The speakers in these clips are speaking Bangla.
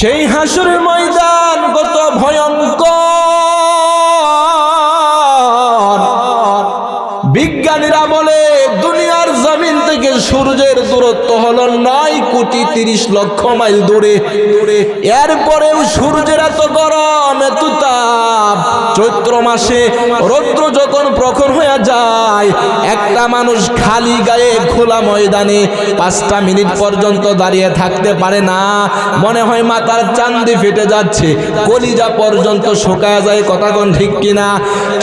সেই হাসরের ময়দান কত ভয়ঙ্কর। বিজ্ঞানীরা বলে দুনিয়ার জমিন থেকে সূর্যের দূরত্ব হলো 9,30,00,000 মাইল দূরে। এরপরেও সূর্যের এত গরম, এত তাপ। চৈত্র মাসে রৌদ্র যখন প্রখর হয়ে যায়, একটা মানুষ খালি গায়ে খোলা ময়দানে 5টা মিনিট পর্যন্ত দাঁড়িয়ে থাকতে পারে না। মনে হয় মাথার চান্দি ফেটে যাচ্ছে, কলিজা পর্যন্ত শুকায় যায়। কথা কোন ঠিক কিনা?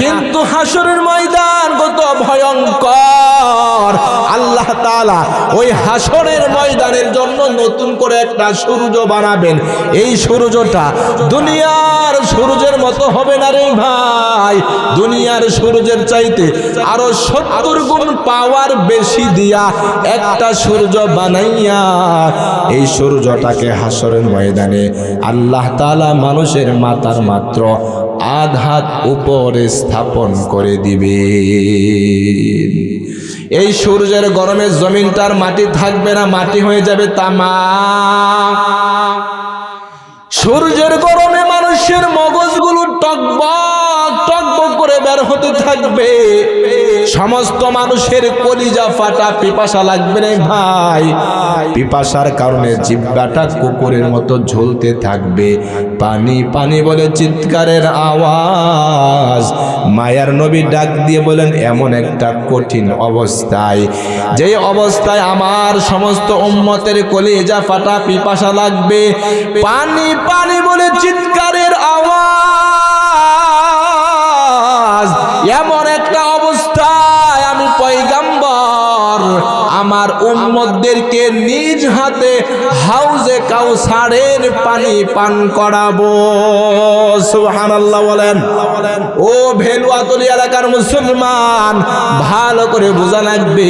কিন্তু হাসরের ময়দান কত ভয়ঙ্কর। আল্লাহ তাআলা ওই হাসরের ময়দানের জন্য নতুন করে একটা সূর্য বানাবেন। এই সূর্যটা দুনিয়ার সূর্যের মতো হবে না রে ভাই। দুনিয়ার সূর্যের চাইতে আরো 70 গুণ পাওয়ার বেশি দিয়া একটা সূর্য বানাইয়া এই সূর্যটাকে হাসরের ময়দানে আল্লাহ তাআলা মানুষের মাথার মাত্র আধাত উপরে স্থাপন করে দিবে। এই সূর্যের গরমে জমিনটার মাটি থাকবে না, মাটি হয়ে যাবে তামা। সূর্যের গরমে মানুষের মগজগুলো টকবক টকবক করে বের হতে থাকবে। সমস্ত মানুষের কলিজা ফাটা, পিপাসা লাগবে রে ভাই। পিপাসার কারণে জিহ্বাটা কুকুরের মতো ঝুলতে থাকবে। পানি পানি বলে চিৎকারের আওয়াজ। মায়ার নবী ডাক দিয়ে বলেন, এমন একটা কঠিন অবস্থায়, যে অবস্থায় আমার সমস্ত উম্মতের কলিজা ফাটা, পিপাসা লাগবে, পানি পানি বলে চিৎকারের আওয়াজ। এমন একটা অবস্থায় আমি পয়গম্বর আমার উম্মতদেরকে নিজ হাতে হাউজে কাউসারের পানি পান করাবো। সুবহানাল্লাহ বলেন। ও ভেলুয়াতুলি এলাকার মুসলমান, ভালো করে বোঝা লাগবে।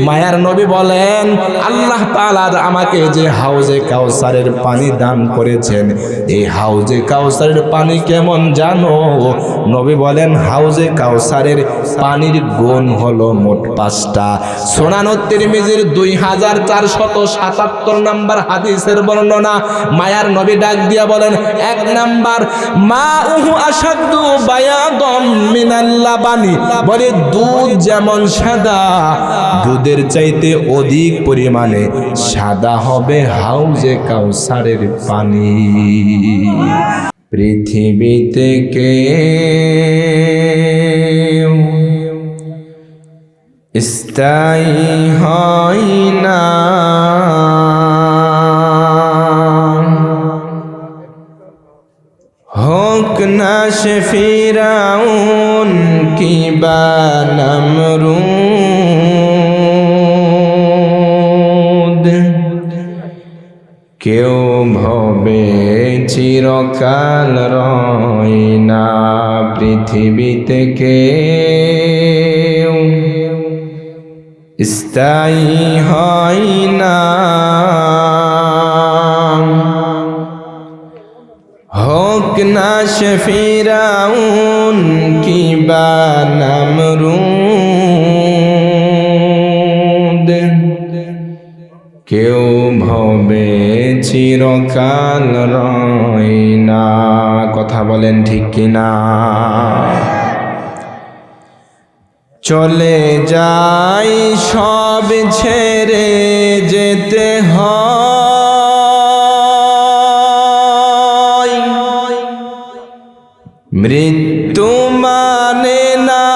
মায়ার নবী বলেন, আল্লাহ তাআলা আমাকে যে হাউজে কাউসারের পানি দান করেছেন, এই হাউজে কাউসারের পানি কেমন জানো? নবী বলেন, হাউজে কাউসারের পানির গুণ হলো মোট 5টা। সুনান তিরমিজির 2477 নম্বর হাদিসের বর্ণনা। মায়ার নবী ডাক দিয়া বলেন, 1 নাম্বার, মাউহু আশাদ্দু বায়াদাম মিনাল লাবানি, বলে দুধ যেমন সাদা, দুধের চাইতে অধিক পরিমাণে সাদা হবে হাউজে কাউসারের পানি। পৃথিবীতে কেউ স্থায়ী হয় না, হোক না সে ফিরাউন কিবা নমরুদ। কেউ ভবে চিরকাল রয় না, পৃথিবীতে কেউ স্থায়ী হয় না, হোক না সে ফিরাউন কিবা নমরুদ। কেউ ভবে চিরকাল রয় না। কথা বলেন ঠিক কিনা? চলে যাই সব ছেড়ে যেতে হয়, মৃত্যু মানে না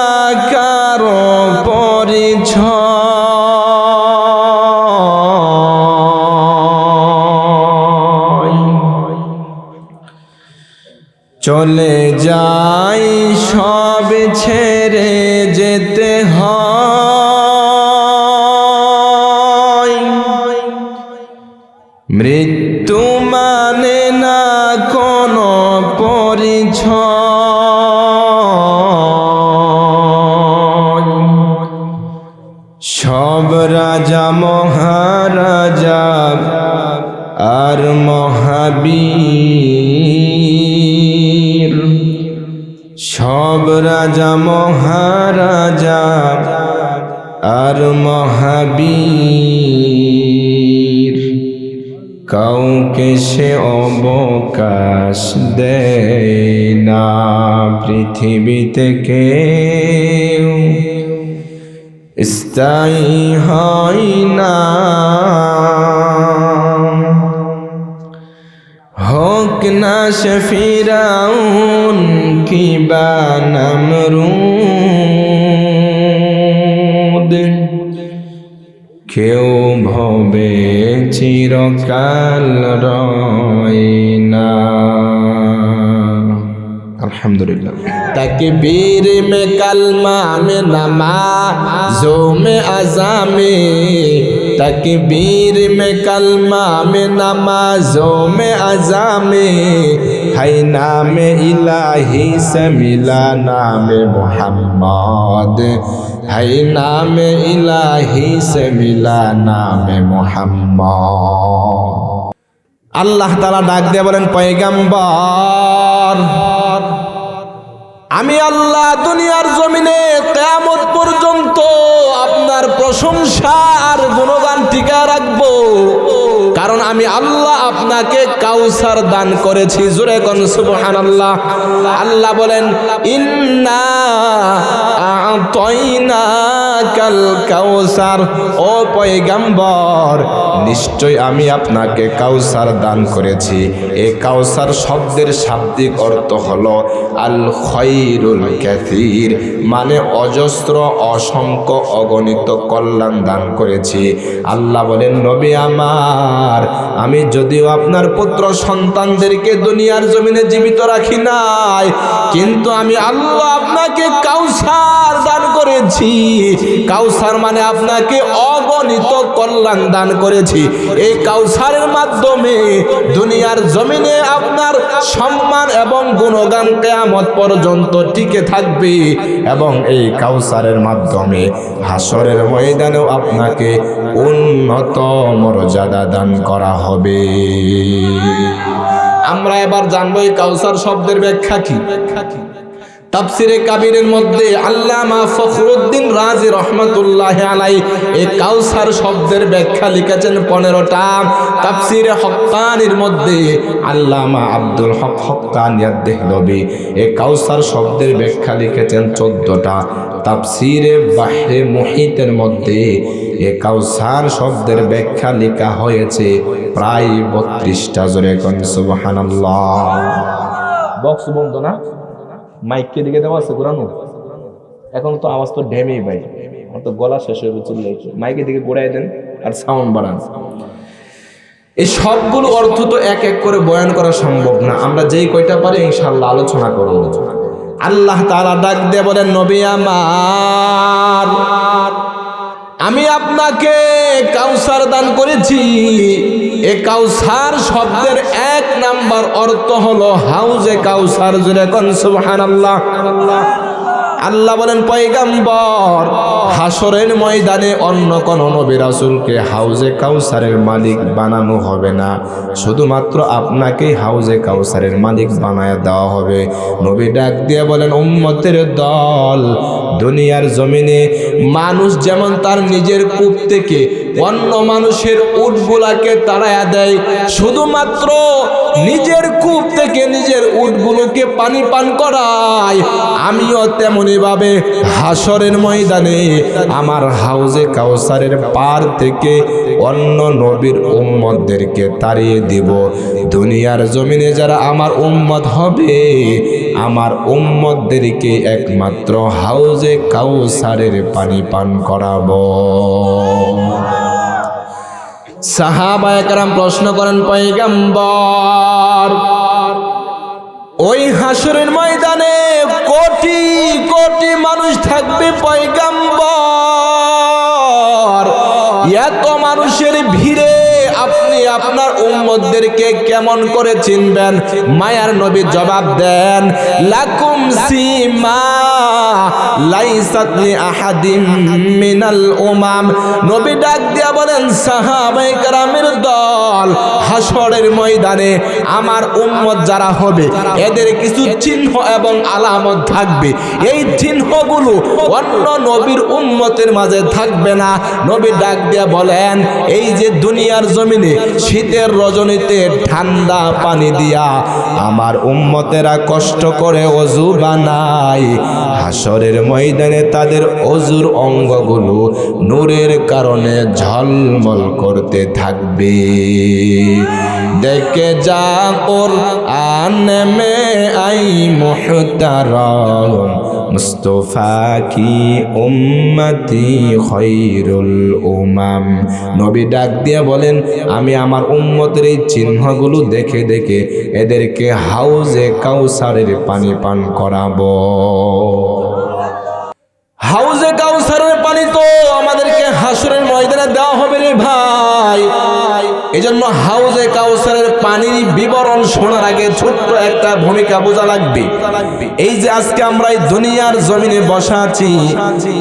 কারো পরিচয়। চলে যাই সব ছেড়ে যেতে হয়, মৃত্যু মানে না কোনো পরিচয়। সব রাজা মহারাজা আর মহাবীর, সব রাজা মহারাজা আর মহাবীর কাউকে সে অবকাশ দেয় না, পৃথিবীতে কেউ স্থায়ী হয় না। হোক না সে ফিরাউন কিবা নমরুদ, কেউ ভবে চিরকাল রয় না। अल्हम्दुलिल्लाह। तकबीर में कलमा में नमाज़ों में अज़ामे, तकबीर में कलमा में नमाज़ों में अज़ामे, है नाम इलाही से मिला नाम मोहम्मद, है नाम इलाही से मिला नाम मोहम्मद। আল্লাহ তাআলা ডাক দিয়ে বলেন, পয়গম্বর আমি আল্লাহ দুনিয়ার জমিনে কিয়ামত পর্যন্ত আপনার প্রশংসা আর গুণগান টিকা রাখবো, কারণ আমি আল্লাহ আপনাকে কাউসার দান করেছি। জোরে কোন সুবহানাল্লাহ। আল্লাহ বলেন, ইন্না আ'তাইনাকাল কাউসার, ও পয়গম্বর নিশ্চয় আমি আপনাকে কাউসার দান করেছি। এই কাউসার শব্দের শাব্দিক অর্থ হলো আল খৈরুল কাসীর, মানে অজস্র অসংখ্য অগণিত কল্যাণ দান করেছি। আল্লাহ বলেন, নবী আমার আমি যদিও আপনার পুত্র সন্তানদেরকে দুনিয়ার জমিনে জীবিত রাখি নাই, কিন্তু আমি আল্লাহ আপনাকে কাউসার দান করেছি। কাউসার মানে আপনাকে অগণিত কল্যাণ দান করেছি। এই কাউসারের মাধ্যমে দুনিয়ার জমিনে আপনার সম্মান এবং গুণগান কিয়ামত পর্যন্ত টিকে থাকবে, এবং এই কাউসারের মাধ্যমে হাসরের ময়দানেও আপনাকে উন্নত মর্যাদা দান করা হবে। আমরা এবার জানবো এই কাউসার শব্দের ব্যাখ্যা কি। তাফসিরে কাবীরের মধ্যে আল্লামা ফখরুদ্দিন রাজি রাহমাতুল্লাহি আলাইহি এই কাউসার শব্দের ব্যাখ্যা লিখেছেন 15টা। তাফসিরে হক্কানির মধ্যে আল্লামা আব্দুল হক হক্কানি আদ-দেহলভী এই কাউসার শব্দের ব্যাখ্যা লিখেছেন 14টা। তাফসিরে বাহরে মুহিতের মধ্যে এই কাউসার শব্দের ব্যাখ্যা লেখা হয়েছে প্রায় 32টা। জোরে কোন সুবহানাল্লাহ। বক্স বন্ধ না, মাইককে দিকে দেওয়া আছে ঘোরানো, এখন তো আওয়াজ তো ঢেমেই ভাই, আমার তো গলা শেষ হয়ে চলে, মাইকের দিকে ঘোরাই দেন আর সাউন্ড বাড়ান। এই সবগুলো অর্থ তো এক এক করে বয়ান করা সম্ভব না, আমরা যেই কয়টা পারি ইনশাআল্লাহ আলোচনা করব। আল্লাহ তাআলা ডাক দিয়ে বলেন, নবী আমার আমি আপনাকে কাউসার দান করেছি। এ কাউসার শব্দের 1 নাম্বার অর্থ হলো হাউজে কাউসার। জোরে কোন সুবহানাল্লাহ। আল্লাহ বলেন, পয়গম্বর হাসরের ময়দানে অন্য কোন নবী রাসূলকে হাউজে কাউসারের মালিক বানানো হবে না, শুধুমাত্র আপনাকেই হাউজে কাউসারের মালিক বানায় দেওয়া হবে। নবী ডাক দিয়ে বলেন, উম্মতের দল, দুনিয়ার জমিনে মানুষ যেমন তার নিজের কূপ থেকে অন্য মানুষের উটগুলাকে তাড়ায়া দেয়, শুধুমাত্র নিজের কূপ থেকে নিজের উটগুলোকে পানি পান করায়, আমিও তেমনি ভাবে হাসরের ময়দানে আমার হাউজে কাউসারের পার থেকে অন্য নবীর উম্মতদেরকে তাড়িয়ে দিব। দুনিয়ার জমিনে যারা আমার উম্মত হবে, আমার উম্মতদেরকে একমাত্র হাউজে কাউসারের পানি পান করাবো। সাহাবায়ে কেরাম প্রশ্ন করেন, পয়গম্বর ওই হাসরের ময়দানে কোটি কোটি মানুষ থাকবে পয়গম্বর, এত মানুষের ভিড়ে আপনি আপনার উম্মতদেরকে কেমন করে চিনবেন? মায়ার নবী জবাব দেন, লাকুম সিমা লাইসাত লি আহাদিম মিনাল উমাম। নবী ডাক দিয়া বলেন, সাহাবায়ে কেরামের দল, হাসরের ময়দানে আমার উম্মত যারা হবে এদের কিছু চিহ্ন এবং আলামত থাকবে। এই চিহ্নগুলো অন্য নবীর উম্মতের মাঝে থাকবে না। নবী ডাক দিয়া বলেন, এই যে দুনিয়ার জমিনে শীতের রজনীতে ঠান্ডা পানি দিয়া আমার উম্মতেরা কষ্ট করে ওযু বানায়, হাসরের ময়দানে তাদের ওযুর অঙ্গগুলো নূরের কারণে ঝলমল করতে থাকবে। দেখে যা কুরআন মে আই মুহতারাম মুস্তফা কি উম্মতি খৈরুল উমাম। নবী ডাক দিয়ে বলেন, আমি আমার উম্মতের এই চিহ্নগুলো দেখে দেখে এদেরকে হাউজে কাউসারের পানি পান করাবো। হাউজে কাউসারের পানি তো আমাদেরকে হাসরের ময়দানে দেওয়া হবে রে ভাই। এজন্য হাউজে কাউসারের পানির বিবরণ শোনার আগে ছোট্ট একটা ভূমিকা বোঝা লাগবে। এই যে আজকে আমরা এই দুনিয়ার জমিনে বসা আছি,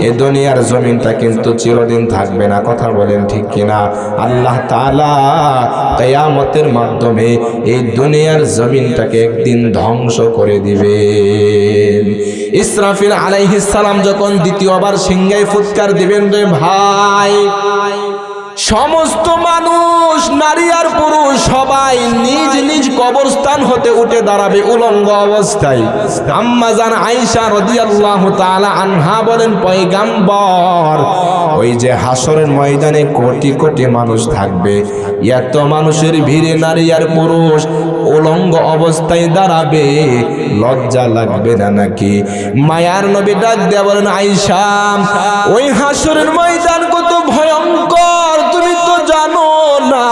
এই দুনিয়ার জমিনটা কিন্তু চিরদিন থাকবে না, কথা বলেন ঠিক কিনা? আল্লাহ তাআলা কিয়ামতের মাধ্যমে এই দুনিয়ার জমিনটাকে একদিন ধ্বংস করে দিবেন। ইসরাফিল আলাইহিস সালাম যখন দ্বিতীয়বার সিংহায় ফুৎকার দিবেন রে ভাই, সমস্ত মানুষ নারী আর পুরুষ সবাই নিজ নিজ কবরস্থান হতে উঠে দাঁড়াবে উলঙ্গ অবস্থায়। আম্মা জান আয়েশা রাদিয়াল্লাহু তাআলা আনহা বলেন, পয়গম্বর ওই যে হাসরের ময়দানে কোটি কোটি মানুষ থাকবে, এত মানুষের ভিড়ে নারী আর পুরুষ উলঙ্গ অবস্থায় দাঁড়াবে, লজ্জা লাগবে না নাকি? মায়ার নবী ডাক দিয়ে বলেন, আয়েশা ওই হাসরের ময়দান কত ভয়ঙ্কর তুমি তো জানো না।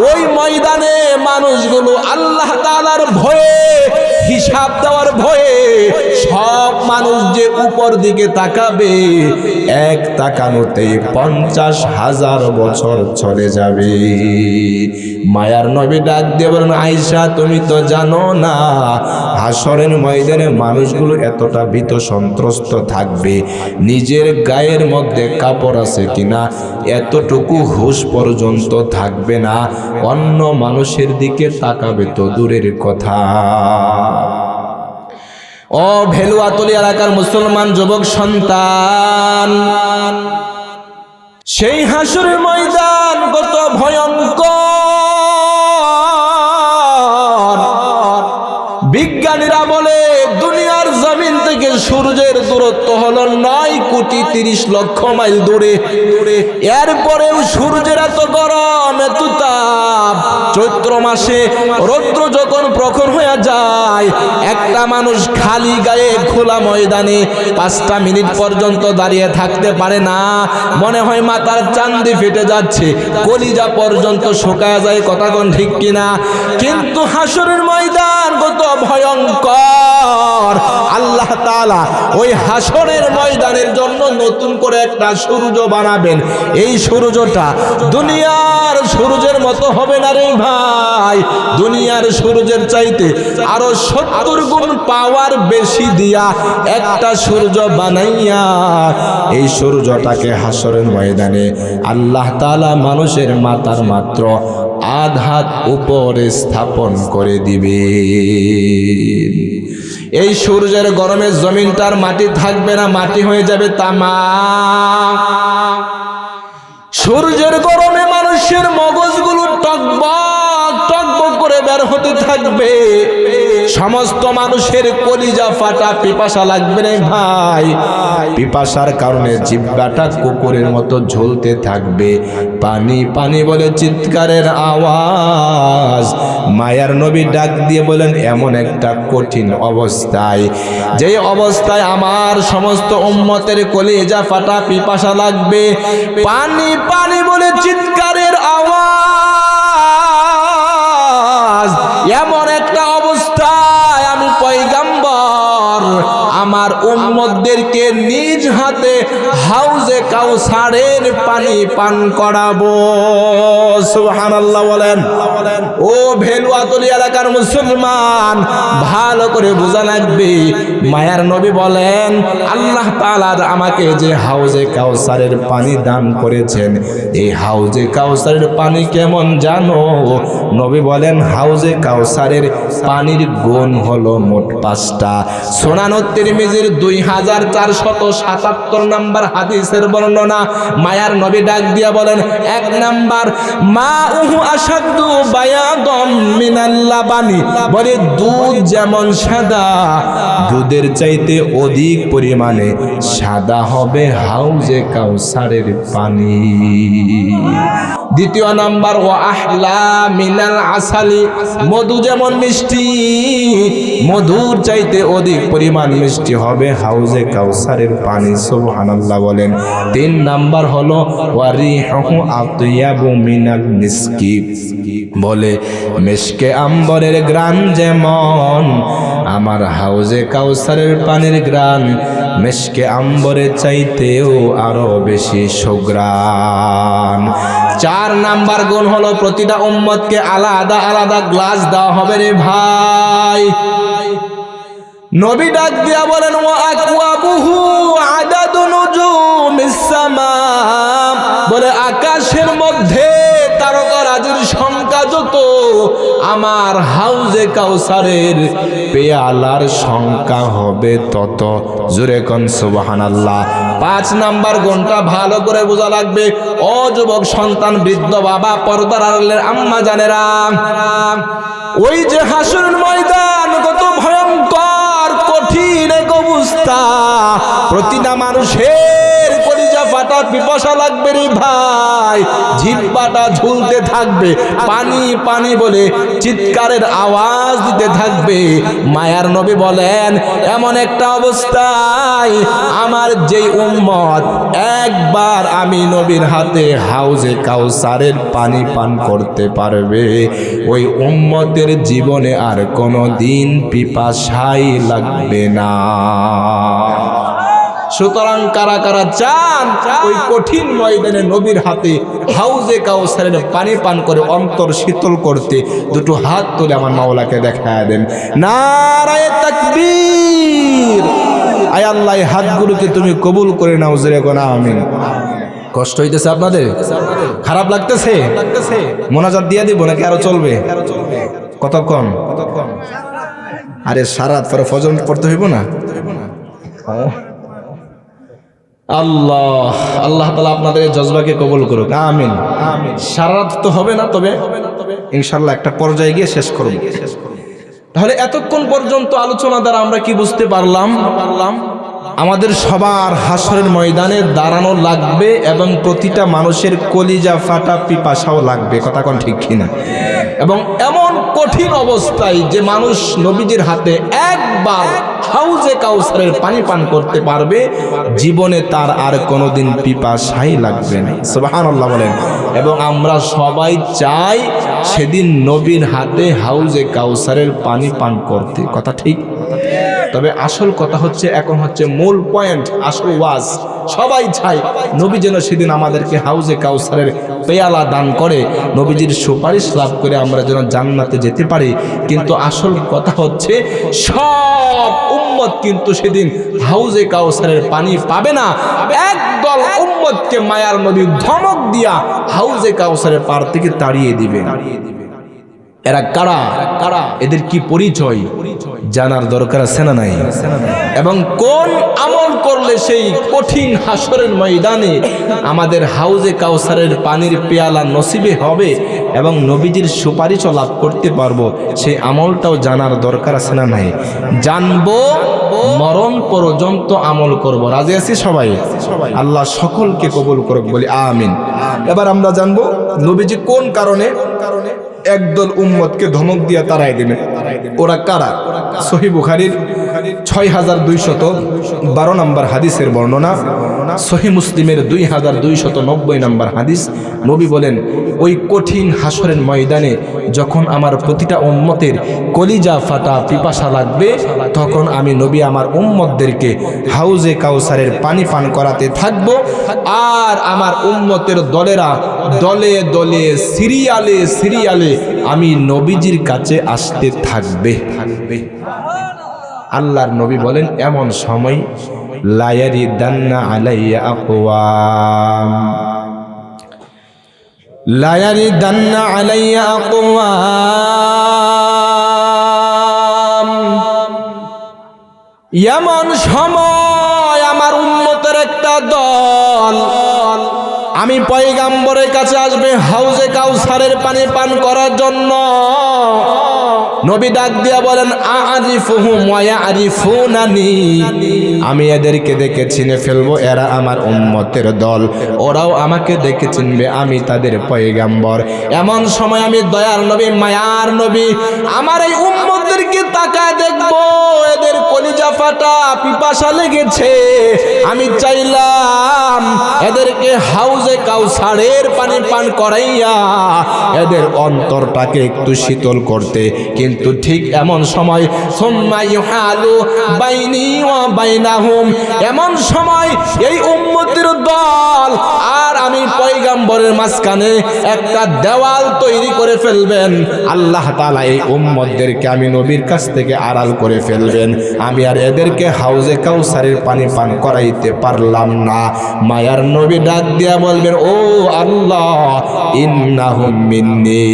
ওই ময়দানে মানুষগুলো আল্লাহ তাআলার ভয়ে, হিসাব দেওয়ার ভয়ে সব মানুষ যে উপর দিকে তাকাবে, এক তাকানোতেই 50,000 বছর চলে যাবে। মায়ার নবী ডাক দিয়ে বলেন, আয়েশা তুমি তো জানো না হাসরের ময়দানে মানুষগুলো এতটা ভীত সন্ত্রস্ত থাকবে, নিজের গায়ের মধ্যে কাপড় আছে কিনা এতটুকু হুঁশ পর্যন্ত থাকবে না, অন্য মানুষের দিকে তাকাবে তো দূরের কথা। ও ভেলুয়াতলী এলাকার মুসলমান যুবক সন্তান, সেই হাসরের ময়দান কত ভয়ঙ্কর। বিজ্ঞানীরা বলে দুনিয়ার জমিন থেকে সূর্যের দূরত্ব হলো 9,30,00,000 মাইল দূরে। এরপরেও সূর্যের এত গরম, এত তাপ, চৈত্র মাসে রৌদ্র যখন প্রখর হয়ে যায়, একটা মানুষ খালি গায়ে খোলা ময়দানে 5টা মিনিট পর্যন্ত দাঁড়িয়ে থাকতে পারে না, মনে হয় মাথার চান্দি ফেটে যাচ্ছে, কলিজা পর্যন্ত শুকায় যায়, কথা কোন ঠিক কিনা? কিন্তু হাসরের ময়দান কত ভয়ঙ্কর। আল্লাহ তাআলা ওই হাসরের ময়দানের জন্য নতুন করে একটা সূর্য বানাবেন। এই সূর্যটা দুনিয়ার সূর্যের মতো হবে না রে ভাই, দুনিয়ার সূর্যের চাইতে আরো 70 গুণ পাওয়ার বেশি দিয়া একটা সূর্য বানাইয়া এই সূর্যটাকে হাসরের ময়দানে আল্লাহ তাআলা মানুষের মাথার মাত্র আধাত উপরে স্থাপন করে দিবে। এই সূর্যের গরমে জমিনটার মাটি থাকবে না, মাটি হয়ে যাবে তামা। সূর্যের গরমে মানুষের মগজগুলো টকবক টকবক করে বের হতে থাকবে, সমস্ত মানুষের কলিজা ফাটা, পিপাসা লাগবে না ভাই। পিপাসার কারণে জিহ্বাটা কুকুরের মতো ঝুলতে থাকবে, পানি পানি বলে চিৎকারের আওয়াজ। মায়ার নবী ডাক দিয়ে বলেন, এমন একটা কঠিন অবস্থায়, যে অবস্থায় আমার সমস্ত উম্মতের কলিজা ফাটা, পিপাসা লাগবে, পানি পানি বলে চিৎকারের আওয়াজ, এমন একটা অবস্থায় আমি পয়গম্বর আমার উম্মতদেরকে নিজ হাতে হাউজে কাউসারের পানি পান করাবো। সুবহানাল্লাহ বলেন। ও ভেলুয়াতলী এলাকার মুসলমান, ভালো করে বোঝা লাগবে। মায়ার নবী বলেন, আল্লাহ তাআলা আমাকে যে হাউজে কাউসারের পানি দান করেছেন, এই হাউজে কাউসারের পানি কেমন জানো? নবী বলেন, হাউজে কাউসারের পানির গুণ হলো মোট 5টা। সুনান তিরমিজি তিরমিজির 2477 নম্বর হাদিসের বর্ণনা। মায়ার নবী ডাক দিয়া বলেন, 1 নাম্বার মাউহু আশাদ্দু বায়াদাম মিনাল লাবানি, বলে দুধ যেমন সাদা, দুধের চাইতে অধিক পরিমাণে সাদা হবে হাউজে কাউসারের পানি। 2 নাম্বার ওয়া আহলা মিনাল আসালি, মধু যেমন মিষ্টি, মধুর চাইতে অধিক পরিমাণ মিষ্টি হবে হাউজে কাউসারের পানি। সুবহানাল্লাহ বলেন। 3 নাম্বার হলো ওয়া রিহুহু আতয়াবু মিনাল মিসকি, বলে মিশকে আম্বরের গ্রান যেমন আমার হাউজে কাউসারের পানির গ্রান মিশকে আম্বরের চাইতেও আরো বেশি সুগ্রান। 4 নাম্বার গুণ হলো প্রতিটা উম্মতকে আলাদা আলাদা গ্লাস দেওয়া হবে রে ভাই। নবী ডাক দিয়া বলেন, ওয়া আকওয়াবুহু আদাদু নুজুমিস সামা, বলে আকাশের মধ্যে তারকারাজির সংখ্যা যত, আমার হাউজে কাউসারের পেয়ালার সংখ্যা হবে তত। জোরে কোন সুবহানাল্লাহ। 5 নাম্বার গুণটা ভালো করে বোঝা লাগবে। ও যুবক সন্তান, বৃদ্ধ বাবা, পর্দার আড়ালের আম্মা জানেরা, ওই যে হাসরের ময়দান কত ভয়ঙ্কর কঠিন এক অবস্থা, প্রতিটা মানুষের কলিজা ফাটা পিপাসা লাগবে রে ভাই, জিহ্বাটা ঝুলতে থাকবে, পানি পানি বলে চিৎকারের আওয়াজ দিতে থাকবে। মায়ার নবী বলেন, এমন একটা অবস্থায় আমার যেই উম্মত একবার আমি নবীর হাতে হাউজে কাউসারের পানি পান করতে পারবে, ওই উম্মতের জীবনে আর কোনো দিন পিপাসাই লাগবে না। সুতরাং কারা কারা চান ওই কঠিন ময়দানে নবীর হাতে হাউজে কাউসারের পানি পান করে অন্তর শীতল করতে, দুটো হাত তুলে আমার মাওলাকে দেখায় দেন। নারায়ে তাকবীর। আয় আল্লাহ, এই হাতগুলোকে তুমি কবুল করে নাও, জোরে কোন আমিন। কষ্ট হইতেছে আপনাদের? খারাপ লাগতেছে? মোনাজাত দিয়ে দিব নাকি আরো চলবে? কতক্ষণ? আরে সারা রাত পরে ফজর পড়তে হইব না? আল্লাহ আল্লাহ তাআলা আপনাদের জজবাকে কবুল করুক, আমিন। সারা রাত তো হবে না, তবে ইনশাআল্লাহ একটা পর্যায়ে গিয়ে শেষ করব। তাহলে এতক্ষণ পর্যন্ত আলোচনা দ্বারা আমরা কি বুঝতে পারলাম? আমাদের সবার হাসরের ময়দানে দাঁড়ানো লাগবে এবং প্রতিটা মানুষের কলিজা ফাটা পিপাসাও লাগবে, কথা কোন ঠিক কিনা? এবং এমন কঠিন অবস্থায় যে মানুষ নবীজির হাতে একবার হাউজে কাউসারের পানি পান করতে পারবে, জীবনে তার আর কোনোদিন পিপাসাই লাগবে না। সুবহানাল্লাহ বলেন। এবং আমরা সবাই চাই সেদিন নবীর হাতে হাউজে কাউসারের পানি পান করতে, কথা ঠিক? তবে আসল কথা হচ্ছে, এখন হচ্ছে মূল পয়েন্ট, আসল ওয়াজ, সবাই চাই নবী যেন সেদিন আমাদেরকে হাউজে কাউসারের পেয়ালা দান করে, নবীজির সুপারিশ লাভ করে আমরা যেন জান্নাতে যেতে পারি। কিন্তু আসল কথা হচ্ছে, সব উম্মত কিন্তু সেদিন হাউজে কাউসারের পানি পাবে না। একদল উম্মতকে মায়ার নবী ধমক দিয়া হাউজে কাউসারের পার থেকে তাড়িয়ে দিবে। এরা কারা? এদের কি পরিচয় জানার দরকার আছে না নাই? এবং কোন আমল করলে সেই কঠিন হাসরের ময়দানে আমাদের হাউজে কাউসারের পানির পেয়ালা নসিবে হবে এবং নবীজির সুপারিশও লাভ করতে পারবো, সেই আমলটাও জানার দরকার আছে না নাই? জানবো, মরণ পর্যন্ত আমল করব। রাজি আছি সবাই? আল্লাহ সকলকে কবুল করুক, বলি আমিন। এবার আমরা জানবো নবীজি কোন কারণে একদল উম্মতকে ধমক দিয়া তাড়াই দিবেন। ওরা কারা? সহিহ বুখারীর 6212 নম্বর হাদিসের বর্ণনা, সহিহ মুসলিমের 2290 নম্বর হাদিস। নবী বলেন, ওই কঠিন হাসরের ময়দানে যখন আমার প্রতিটা উম্মতের কলিজা ফাটা পিপাসা লাগবে, তখন আমি নবী আমার উম্মতদেরকে হাউজে কাউসারের পানি পান করাতে থাকব। আর আমার উম্মতের দলেরা দলে দলে সিরিয়ালে সিরিয়ালে আমি নবীজির কাছে আসতে থাকবে। আল্লাহর নবী বলেন, এমন সময় লা ইয়ারিদান্না আলাইয়া আকওয়াম, লা ইয়ারিদান্না আলাইয়া আকওয়াম এমন সময় আমার উম্মতের একটা দল আমি পয়গাম্বরের কাছে আসবে হাউজে কাউসারের পানি পান করার জন্য। নবী ডাক দিয়া বলেন আরিফুহুম ওয়া ইয়ারিফুনানি, আমি এদেরকে দেখে চিনে ফেলবো, এরা আমার উম্মতের দল, ওরাও আমাকে দেখে চিনবে, আমি তাদের পয়গাম্বর। এমন সময় আমি দয়ার নবী, মায়ার নবী, আমার এই উম্মতদেরকে তাকায় দেখবো, এদের কলিজা ফাটা পিপাসা লেগেছে, আমি চাইলাম এদেরকে হাউজে কাউসারের পানি পান করাইয়া এদের অন্তরটাকে একটু শীতল করতে। কিন্তু ঠিক এমন সময় সুম্মা ইউহালু বাইনি ওয়া বাইনাহুম, এমন সময় এই উম্মতের দল আর আমি পয়গাম্বরের মাঝখানে একটা দেওয়াল তৈরি করে ফেলবেন। আল্লাহ তাআলা এই উম্মতদেরকে আমি নবীর কাছ থেকে আড়াল করে ফেলবেন, আমি আর এদেরকে হাউজে কাউসারের পানি পান করাইতে পারলাম না। মায়ার নবী ডাক দিয়া বলবেন, ও আল্লাহ, ইন্নাহুম মিন্নি,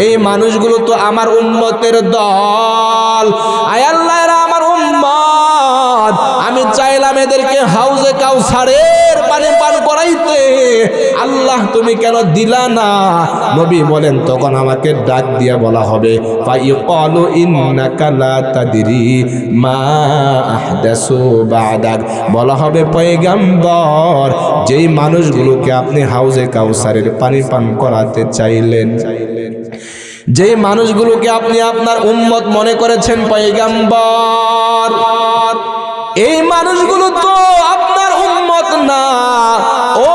এই মানুষগুলো তো আমার উম্মতের দল, আয় আল্লাহ এরা আমার উম্মত, আমি চাইলাম এদেরকে হাউজে কাউসারের পানি পান করাইতে, আল্লাহ তুমি কেন দিলা না? নবী বলেন, তখন আমাকে ডাক দিয়া বলা হবে, ফাইকালু ইন্নাকা লা তাদরি মা আহদাসু বাদাক, বলা হবে পয়গাম্বর, যেই মানুষগুলোকে আপনি হাউজে কাউসারের পানি পান করাতে চাইলেন, যেই মানুষগুলোকে আপনি আপনার উম্মত মনে করেছেন পয়গাম্বর, এই মানুষগুলো তো আপনার উম্মত না। ও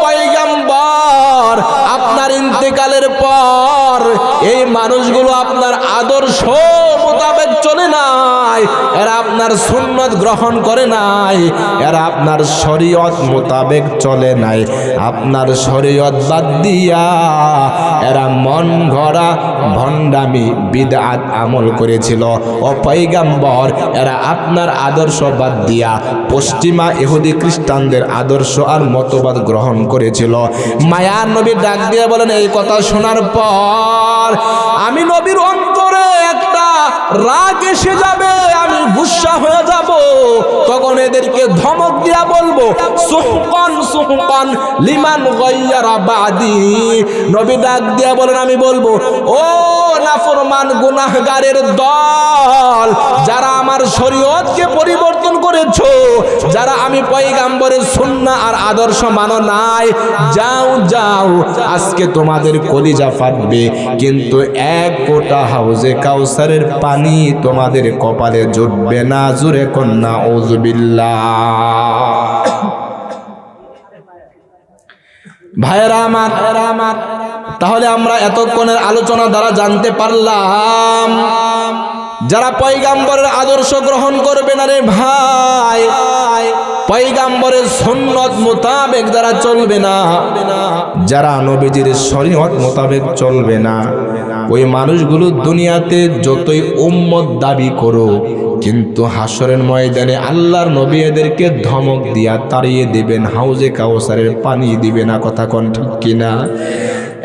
পয়গাম্বর, আপনার ইন্তেকালের পর এই মানুষগুলো আপনার আদর্শ মোতাবেক চলে নাই, এরা আপনার সুন্নত গ্রহণ করে নাই, এরা আপনার শরীয়ত মোতাবেক চলে নাই, আপনার শরীয়ত বাদ দিয়া এরা মন গড়া ভণ্ডামি বিদআত আমল করেছিল। ও পয়গাম্বর, এরা আপনার আদর্শ বাদ দিয়া পশ্চিমা ইহুদি খ্রিস্টানদের আদর্শ আর মতবাদ গ্রহণ করেছিল। মায়ার নবী ডাক দিয়ে বলেন, এই কথা শোনার পর আমি নবীর অন্তরে একটা রাগ এসে যাবে, আমি গুসা হয়ে যাব, তখন এদেরকে ধমক দিয়া বলবো, সুহকান সুহকান লিমান গায়্যারা বাদি। নবী ডাক দিয়া বলেন, আমি বলবো, ও নাফরমান গুনাহগারের দল, যারা আমার শরীয়তকে পরিবর্তন করেছো, যারা আমি পয়গাম্বরের সুন্নাহ আর আদর্শ মানো নাই, যাও যাও, আজকে তোমাদের কলিজা ফাটবে, কিন্তু এক ফোঁটা হাউজে কাউসারের পানি তোমাদের কপালে জুটবে না। জুরে কন্যা আউযুবিল্লাহ। ভাইরা আমার, তাহলে আমরা এতক্ষণের আলোচনা দ্বারা জানতে পারলাম, যারা পয়গাম্বরের আদর্শ গ্রহণ করবে না রে ভাই, পয়গাম্বরের সুন্নত মোতাবেক যারা চলবে না, যারা নবীজির শরীয়ত মোতাবেক চলবে না, ওই মানুষগুলো দুনিয়াতে যতই উম্মত দাবি করো, কিন্তু হাসরের ময়দানে আল্লাহর নবী এদেরকে ধমক দিয়া তাড়িয়ে দিবেন, হাউজে কাউসারের পানি দিবে না। কথা কোন ঠিক কিনা?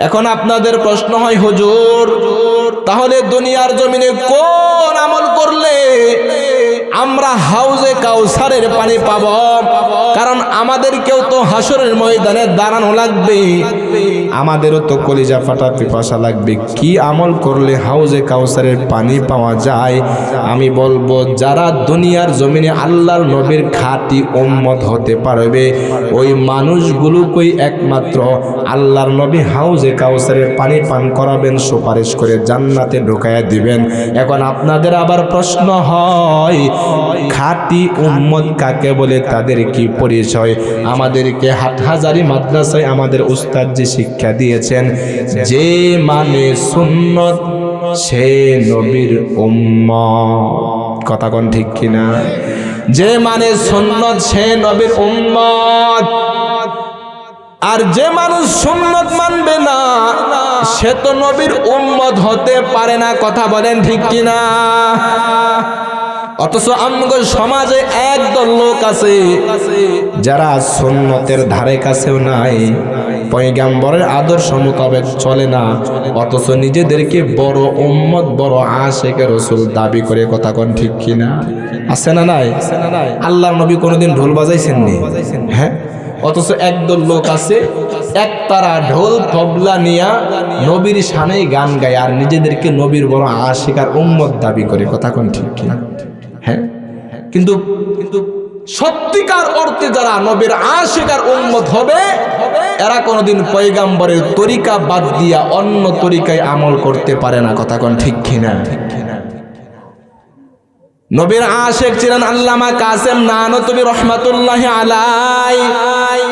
এখন আপনাদের প্রশ্ন হয়, হুজুর, তাহলে দুনিয়ার জমিনে কোন আমল করলে আমরা হাউজে কাউসারের পানি পাব? কারণ আমাদেরকেও তো হাসরের ময়দানে দাঁড়ানো লাগবে, আমাদেরও তো কলিজা ফাটা পিপাসা লাগবে। কি আমল করলে হাউজে কাউসারের পানি পাওয়া যায়? আমি বলবো, যারা দুনিয়ার জমিনে আল্লাহর নবীর খাঁটি উম্মত হতে পারবে, ওই মানুষগুলোকেই একমাত্র আল্লাহর নবী হাউজে কাউসারের পানি পান করাবেন, সুপারিশ করে জান্নাতে ঢুকাইয়া দিবেন। এখন আপনাদের আবার প্রশ্ন হয়, খাঁটি উম্মত কাকে বলে, তাদের কি পরিচয়? আমাদেরকে হাটহাজারী মাদ্রাসায় আমাদের উস্তাদ জি শিক্ষা দিয়েছেন, যে মানে সুন্নত সে নবীর উম্মত। কথা কোন ঠিক কিনা? যে মানে সুন্নত সে নবীর উম্মত, আর যে মানুষ সুন্নত মানবে না সে তো নবীর উম্মত হতে পারে না। কথা বলেন ঠিক কিনা? অথচ আমাদের সমাজে একদল লোক আছে যারা সুন্নতের ধারে কাছেও নাই, পয়গাম্বরের আদর্শ মোতাবেক চলে না, অথচ নিজেদেরকে বড় উম্মত বড় আশিকে রাসূল দাবি করে। কথা কোন ঠিক কিনা? আছে না নাই? আল্লাহর নবী কোনোদিন ঢোল বাজাইছেন নি? হ্যাঁ, অথচ একদল লোক আছে একতারা ঢোল তবলা নিয়া নবীর শানেই গান গায় আর নিজেদেরকে নবীর বড় আশিক আর উম্মত দাবি করে। কথা কোন ঠিক কিনা? হ্যাঁ, কিন্তু সত্যিকার অর্থে যারা নবীর আশিক আর উম্মত হবে এরা কোনোদিন পয়গাম্বরের তরিকা বাদ দিয়া অন্য তরিকায় আমল করতে পারে না। কথা কোন ঠিক কিনা? নবীর আশিক ছিলেন আল্লামা কাসেম নানতুবি রহমাতুল্লাহি আলাইহি।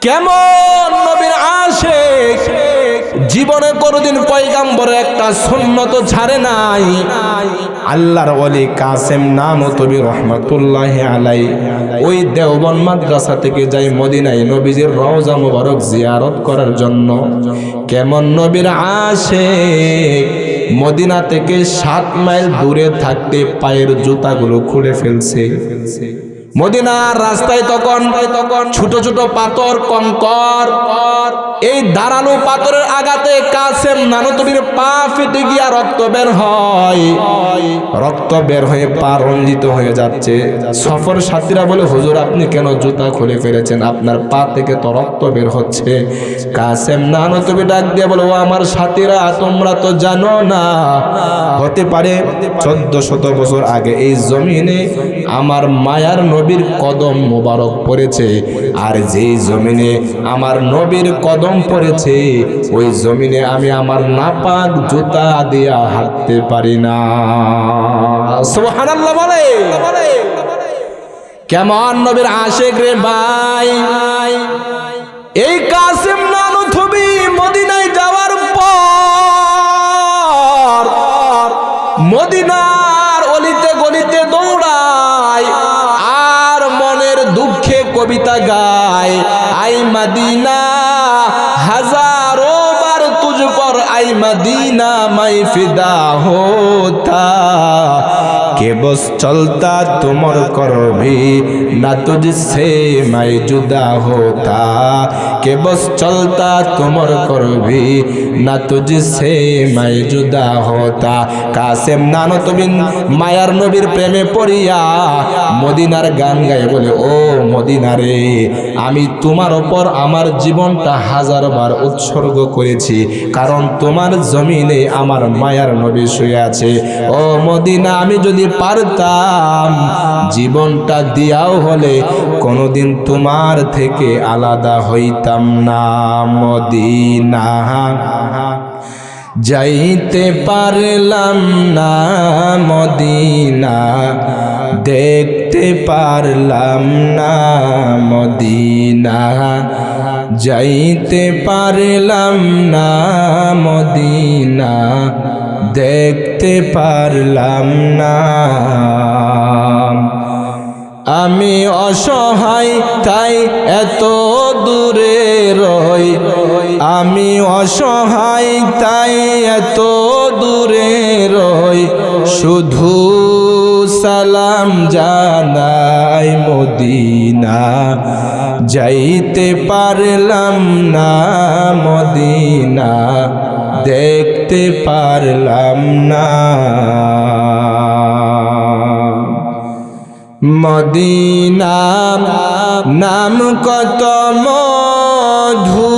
কেমন নবীর আশিক, জীবনে কোনোদিন পয়গাম্বরের একটা সুন্নত ছাড়ে নাই। আল্লাহর ওলি কাসেম নানতুবি রহমাতুল্লাহি আলাইহি ওই দেওবন্দ মাদ্রাসা থেকে যাই মদিনায় নবীজির রওজা মুবারক জিয়ারত করার জন্য। কেমন নবীর আশিক, মদিনা থেকে 7 মাইল দূরে থাকতে পায়ের জুতাগুলো খুলে ফেলছে। মদিনার রাস্তায় তখন ছোট ছোট পাথর, কঙ্কর, এই ধারালো পাথরের আঘাতে কাসেম নানতুবির পা ফেটে গিয়া রক্ত বের হয়। রক্ত বের হয়ে পা রঞ্জিত হয়ে যাচ্ছে। সফর সাথীরা বলে, হুজুর আপনি কেন জুতা খুলে ফেলেছেন? আপনার পা থেকে তো রক্ত বের হচ্ছে। কাসেম নানতুবি ডাক দিয়ে বলে, ও আমার সাথীরা, তোমরা তো জানো না, হতে পারে 1400 বছর আগে এই জমিনে আমার মায়ার নবীর কদম মোবারক পড়েছে, আর যেই জমিনে আমার নবীর কদম পড়েছে ওই জমিনে আমি আমার নাপাক জুতা দিয়া হাঁটতে পারি না। সুবহানাল্লাহ বলে। কেমন নবীর আশিক রে ভাই। এই কাসেম নানতুবি মদিনায় যাওয়ার পর মদিনার অলিতে গলিতে দৌড়ায় আর মনের দুঃখে কবিতা গায়। আই মদিনা হাজারো বার তুझ पर आई मदीना मैं फिदा होता के बस चलता तुमर करभी ना तुझसे मैं जुदा होता के बस चलता तुमर करभी ना तुझसे मैं जुदा होता। কাসেম নানতুবি মায়ার নবীর প্রেমে পড়িয়া মদিনার গান গায়, বলে, ও মদিনা রে, আমি তোমার উপর আমার জীবনটা 1000 বার উৎসর্গ করেছি, কারণ তোমার জমিনে আমার মায়ার নবী শুয়ে আছে। ও মদিনা, আমি যদি পারতাম জীবনটা দিয়াও হলে কোনোদিন তোমার থেকে আলাদা হইতাম না। মদিনা যাইতে পারলাম না, মদিনা দেখতে পারলাম না, মদিনা যাইতে পারলাম না, মদিনা দেখতে পারলাম না। আমি অসহায় তাই এত দূরে রই, আমি অসহায় তাই এত দূরে রই, শুধু সালাম জানাই মদিনা যাইতে পারলাম না, মদিনা দেখতে পারলাম না। মদিনা নাম কত মধু,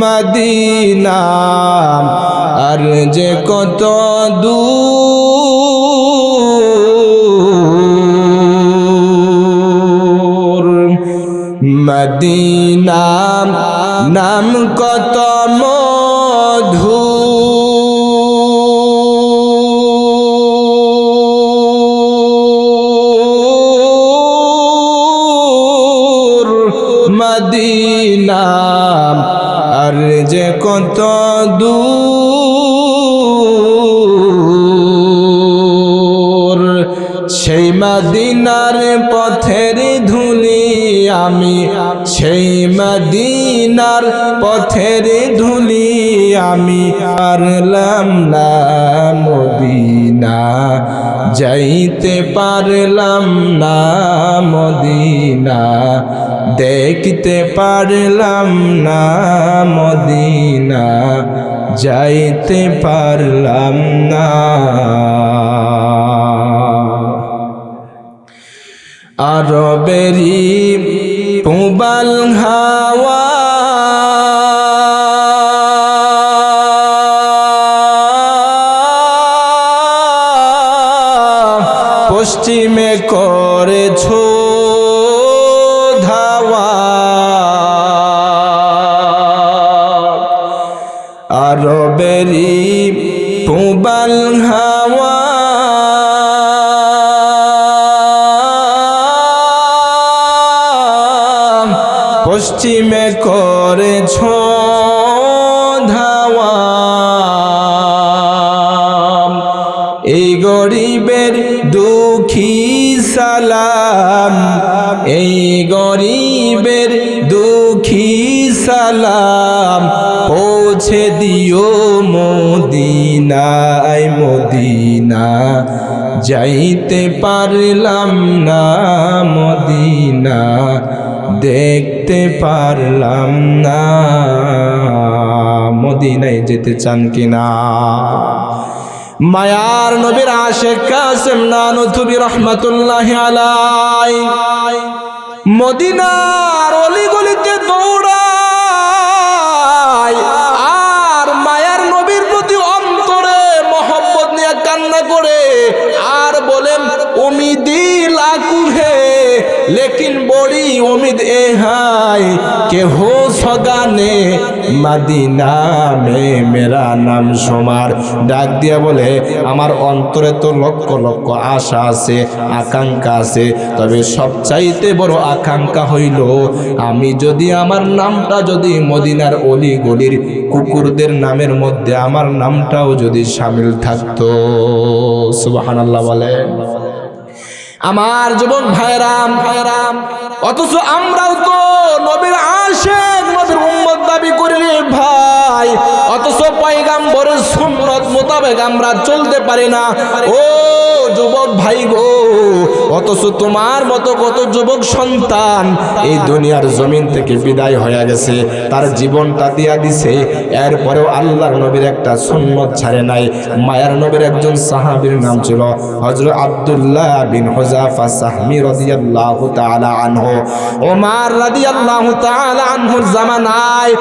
মদিনা আর যে কত দূর, মদিনা নাম কত মধু, মদিনা আর যে কত দূর, সেই মদিনার পথের ধুলি আমি সেই মদিনার পথের ধুলি আমি পারলাম না মদিনা যাইতে পারলাম না মদিনা দেখতে পারলাম না মদিনা যাইতে পারলাম না আরবেরি পুবাল হাওয়া পশ্চিমে করেছো ধাওয়া আরবেরি পুবাল হাওয়া পশ্চিমে করেছো ধাওয়া এই গরিবের দুঃখী সালাম এই গরিবের দুঃখী সালাম পৌঁছে দিও মদিনায় মদিনা যাইতে পারলাম না মদিনা দেখতে পারলাম না মদিনায় যেতে চান কিনা মায়ার নবীর আশিক কাসেম নানুতুবি রহমাতুল্লাহি আলাইহি মদিনার অলিগলিতে দৌড়ায় আর মায়ার নবীর প্রতি অন্তরে মহব্বত নিয়ে কান্না করে আর বলেন উম্মীদি লাকু হে लेकिन बड़ी उम्मीद ए हाय के हो सगाने मदीना में मेरा नाम शुमार डाक दिया बोले আমার অন্তরে তো লক্ষ লক্ষ আশা আছে আকাঙ্ক্ষা আছে তবে সবচাইতে বড় আকাঙ্ক্ষা হইল আমি যদি আমার নামটা যদি মদিনার অলি গলির কুকুরদের নামের মধ্যে আমার নামটাও যদি শামিল থাকতো সুবহানাল্লাহ বলে আমার যুবক ভাইরাম অথচ আমরাও তো নবীর আশিক নবীর উম্মত দাবি করি ভাই অথচ পয়গম্বরের সুন্নাত মোতাবেক আমরা চলতে পারি না ও যুবক ভাই গো অথচ তোমার মতো কত যুবক সন্তান এই দুনিয়ার জমিন থেকে বিদায় হয়ে গেছে তার জীবনটা দিয়া দিছে এরপরেও আল্লাহর নবীর একটা সুন্নাত ছাড়ে নাই মায়ার নবীর একজন সাহাবীর নাম ছিল হযরত আব্দুল্লাহ বিন হুযাফা সাহমি রাদিয়াল্লাহু তাআলা আনহু ওমর রাদিয়াল্লাহু তাআলা আনহুর জামানায়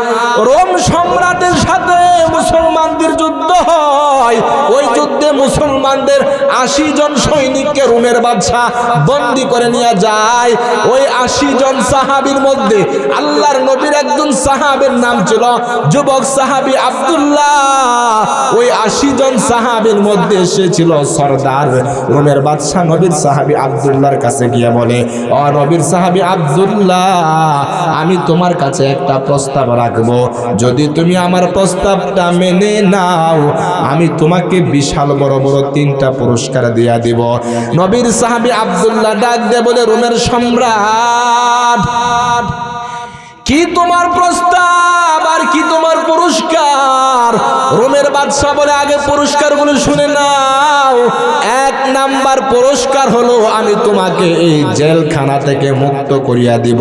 রোম সম্রাটের সাথে মুসলমানদের যুদ্ধ হয় ওই যুদ্ধে মুসলমানদের 80 জন সৈনিককে রোমের বাদশা বন্দী করে নিয়ে যায় ওই 80 জন সাহাবীর মধ্যে আল্লাহর নবীর একজন সাহাবীর নাম ছিল যুবক সাহাবী আব্দুল্লাহ ওই 80 জন সাহাবীর মধ্যে সে ছিল সরদার রোমের বাদশা নবীর সাহাবী আব্দুল্লাহর কাছে গিয়ে বলে ও নবীর সাহাবী আব্দুল্লাহ আমি তোমার কাছে একটা প্রস্তাব রাখবো যদি তুমি আমার প্রস্তাবটা মেনে নাও আমি তোমাকে বিশাল বড় বড় 3টা পুরস্কার দিয়া দিব নবীর সাহাবী আব্দুল্লাহ ডাক দিয়ে বলে রোমের সম্রাট কি তোমার প্রস্তাব আর কি তোমার পুরস্কার রোমের বাদশা বলে আগে পুরস্কারগুলো শুনে নাও এক নাম্বার পুরস্কার হলো আমি তোমাকে এই জেলখানা থেকে মুক্ত করিয়া দিব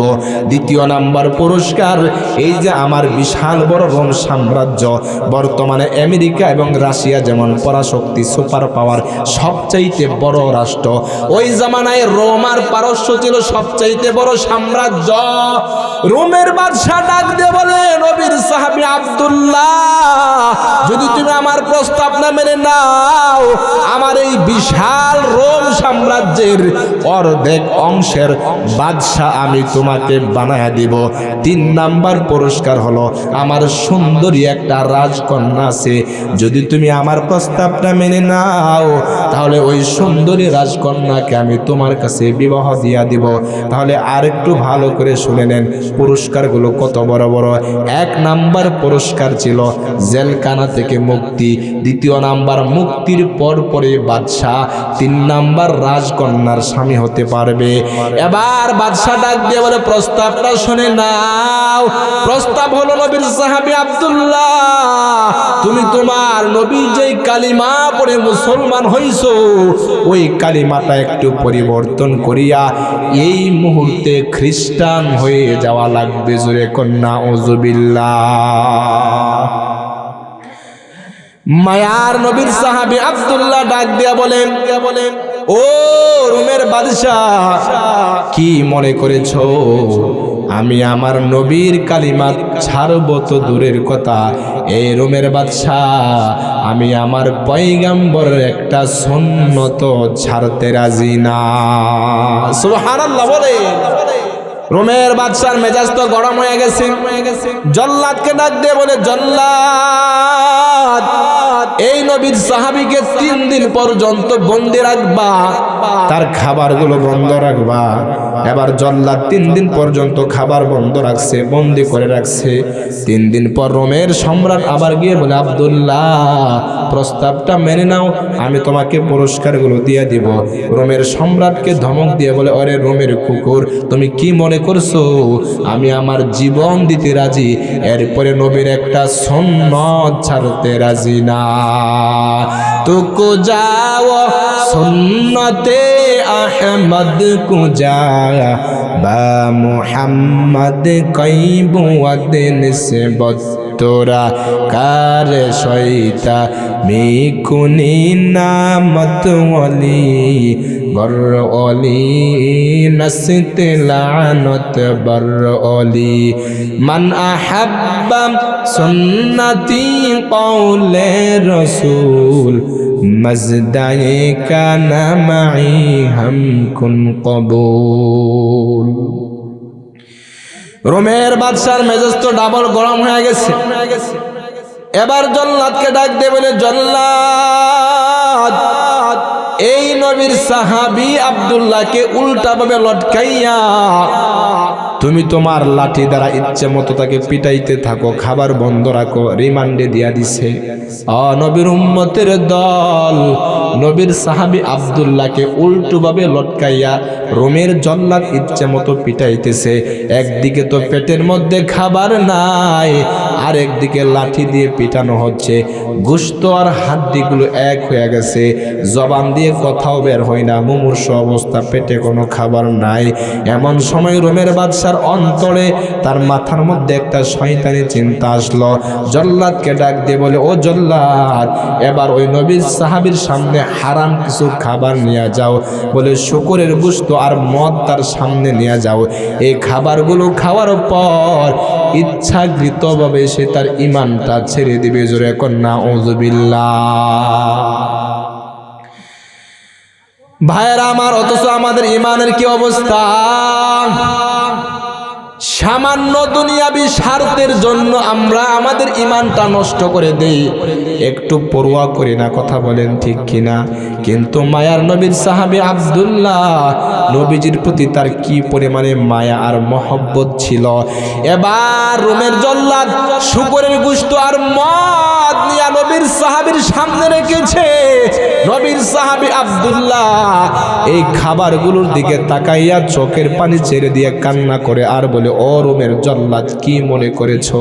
দ্বিতীয় নাম্বার পুরস্কার এই যে আমার বিশাল বড় রোম সাম্রাজ্য বর্তমানে আমেরিকা এবং রাশিয়া যেমন পরাশক্তি সুপার পাওয়ার সবচাইতে বড় রাষ্ট্র ওই জামানায় রোম আর পারস্য ছিল সবচাইতে বড় সাম্রাজ্য রোমের বাদশা ডাক দিয়ে বলে নবীর সাহাবী আব্দুল্লাহ যদি তুমি আমার প্রস্তাব না মেনে নাও আমার এই বিশাল রোম সাম্রাজ্যের অর্ধেক অংশের বাদশা আমি তোমাকে বানায়া দিব 3 নাম্বার পুরস্কার হলো আমার সুন্দরী একটা রাজকন্যা আছে যদি তুমি আমার প্রস্তাবটা মেনে নাও তাহলে ওই সুন্দরী রাজকন্যাকে আমি তোমার কাছে বিবাহ দিয়া দিব তাহলে আরেকটু ভালো করে শুনে নেন পুরস্কারগুলো কত বড় বড় 1 নাম্বার পুরস্কার ছিল জেলখানা থেকে মুক্তি দ্বিতীয় নাম্বার মুক্তির পর পরে বাদশা 3 নাম্বার রাজকন্যার স্বামী হতে পারবে। এবার বাদশা ডাক দিয়ে বলে প্রস্তাবটা শুনে নাও। প্রস্তাব হলো নবীর সাহাবী আব্দুল্লাহ, তুমি তোমার নবী যেই কালিমা পড়ে মুসলমান হইছো ওই কালিমাটা একটু পরিবর্তন করিয়া এই মুহূর্তে খ্রিস্টান হয়ে যাওয়া লাগবে। জোরে কন্যা নাউযুবিল্লাহ। মায়ার নবীর সাহাবী আব্দুল্লাহ ডাক দিয়া বলেন, ও রোমের বাদশাহ, কি মনে করেছো আমি আমার নবীর কালিমা ছাড়ব তো দূরের কথা, এই রোমের বাদশাহ আমি আমার পয়গম্বরের একটা সুন্নত ছাড়তে রাজি না। সুবহানাল্লাহ বলে। রোমের বাদশার মেজাজ তো গরম হয়ে গেছে। জল্লাদকে ডাক দিয়ে বলে, জল্লাদ এই নবীর সাহাবীকে 3 দিন পর্যন্ত বন্দী রাখবা, তার খাবারগুলো বন্ধ রাখবা। এবার জল্লাদ 3 দিন পর্যন্ত খাবার বন্ধ রাখছে, বন্দী করে রাখছে। 3 দিন পর রোমের সম্রাট আবার গিয়ে বলে, আব্দুল্লাহ প্রস্তাবটা মেনে নাও, আমি তোমাকে পুরস্কারগুলো দিয়ে দিব। রোমের সম্রাটকে ধমক দিয়ে বলে, আরে রোমের কুকুর, তুমি কি মনে করছো আমি আমার জীবন দিতে রাজি, এরপরে নবীর একটা সুন্নত ছাড়তে রাজি না। তুকু যাও সুন্নতে আহমদ কুজা বা মুহাম্মদ কইবু আদিন সে তোরা কার শৈতা মিকুনি নামত ওয়ালি বর ওলি নসতে লানত বর ওলি মান আহাব্বা সুন্নতি কওলে রসুল মজদায়ে কানা মাই হাম কুন কবুল। রোমের বাদশার মেজাজ তো ডাবল গরম হয়ে গেছে। এবার জল্লাদকে ডাক দিয়ে বলে, জল্লাদ এই নবীর সাহাবী আব্দুল্লাহকে উল্টাভাবে লটকাইয়া তুমি তোমার লাঠি দ্বারা ইচ্ছে মতো তাকে পিটাইতে থাকো, খাবার বন্ধ রাখো, রিমান্ডে দিয়া দিছে। নবীর উম্মতের দল নবীর সাহাবী আব্দুল্লাহকে উল্টোভাবে লটকাইয়া রোমের জল্লাদ ইচ্ছে মতো পিটাইতেছে। একদিকে তো পেটের মধ্যে খাবার নাই, আর একদিকে লাঠি দিয়ে পিটানো হচ্ছে। গোশত আর হাড্ডিগুলো এক হয়ে গেছে, জবান দিয়ে কথাও বের হয় না, মুমূর্ষ অবস্থা, পেটে কোনো খাবার নাই। এমন সময় রোমের বাদশার অন্তরে তার মাথার মধ্যে একটা শয়তানি চিন্তা আসলো। জল্লাদকে ডাক দিয়ে বলে, ও জল্লাদ এবার ওই নবীর সাহাবীর সামনে হারাম কিছু খাবার নিয়ে যাও। বলে শুকরের গোশত আর মদ তার সামনে নিয়ে যাও। এই খাবারগুলো খাওয়ার পর ইচ্ছাকৃতভাবে সে তার ঈমানটা ছেড়ে দিবে। জোরে কন্যা নাউযুবিল্লাহ। ভাইয়েরা আমার, অথচ আমাদের ঈমানের কি অবস্থা? সামান্য দুনিয়াবি স্বার্থের জন্য আমরা আমাদের ঈমানটা নষ্ট করে দেই, একটু পরোয়া করি না। কথা বলেন ঠিক কিনা? কিন্তু মায়ার নবীর সাহাবী আব্দুল্লাহ, নবীজির প্রতি তার কি পরিমাণে মায়া আর মহব্বত ছিল। এবার রোমের জল্লাদ শুকরের গোশত আর মদ নিয়ে নবীর সাহাবীর সামনে রেখেছে। নবীর সাহাবী আব্দুল্লাহ এই খাবারগুলোর দিকে তাকাইয়া চোখের পানি ছেড়ে দিয়ে কান্না করে আর বলে, ও রোমের জল্লাদ, কি মনে করেছো